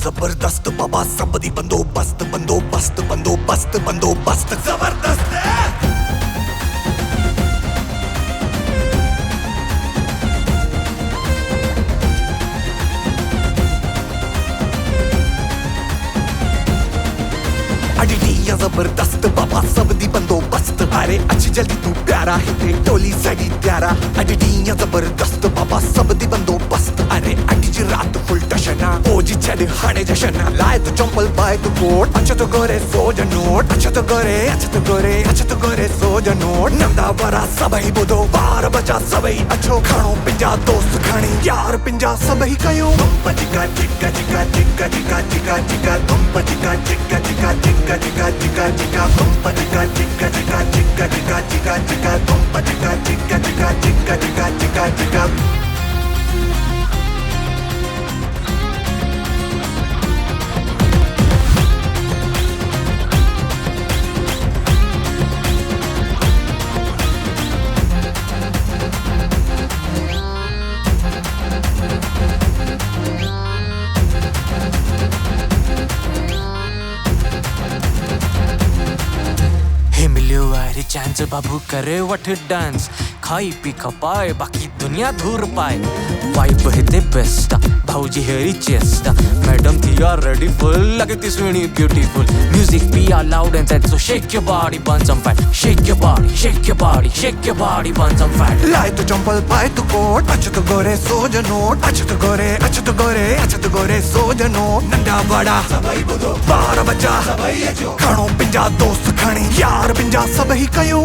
जबरदस्त बाबा सबदी बंदोबस्त बंदोबस्त बंदोबस्त बंदोबस्त जबरदस्त है। अडिटियां जबरदस्त बाबा सबदी बंदोबस्त। अरे अच्छी जल्दी तू प्यारा है ते टोली सड़ी प्यारा। अडिटियां जबरदस्त बाबा सबदी बंदोबस्त। अरे अटी जी रात फुल टशना ओ जी चढ़ हाणे जशना। लाए तो चंपल पाए तो कोट अच्छा तो गोरे सो नोट। अच्छा तो गोरे अच्छा तो गोरे अच्छा तो गोरे सो नोट। नंदा बरा सबई बुधो 12 बजा सबई अच्छो खाणो पिंजा दोस्त खाणी यार पिंजा सबई कयो। तुम चिका चिका चिका चिका चिका चिका चिका तुम चिका चिका चिका चिका चिका चिका चिका तुम चिका चिका चिका चिका चिका चिका चिका तुम चिका चिका चिका चिका चिका चिका चिका। चांस बाबू करे वठ डांस खाई पी खपाए बाकी दुनिया धूर पाए। वाइब हिते बेस्ट भाऊजी हेरी चेस्ट मैडम थी यार रेडी फुल लगती स्वीणी beautiful. Music be are loud and set so shake your body burn some fat. Shake your body shake your body shake your body burn some fat. लाए तो चंपल पाए तो कोट अच्छा तो गोरे सो नोट। अच्छा तो गोरे अच्छा तो गोरे अच्छा तो गोरे सो नोट। नंदा बड़ा सबई बुधो 12 बजा सबई अचो खाणो पिंजा दोस्त खाणी यार पिंजा सबई कयो।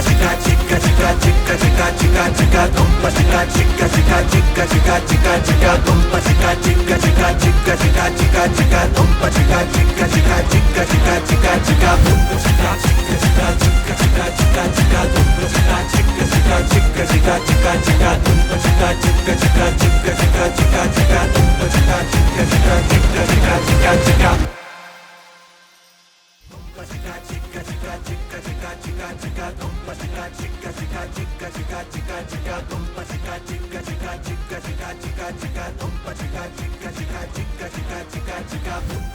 Chica chica chica chica chica chica chica tumpa chica chica chica chica chica chica chica tumpa chica chica chica chica chica chica chica tumpa chica chica chica chica chica chica chica tumpa chica chica chica chica chica chica chica tumpa chica chica chica chica chica chica chica tumpa chica chica chica chica chica chica chica tumpa chica chica chica chica chica chica chica। Chica chica chica chica chica chica chica tumpa chica chica chica chica chica chica chica tumpa chica chica chica chica chica chica chica tumpa chica chica chica chica chica chica chica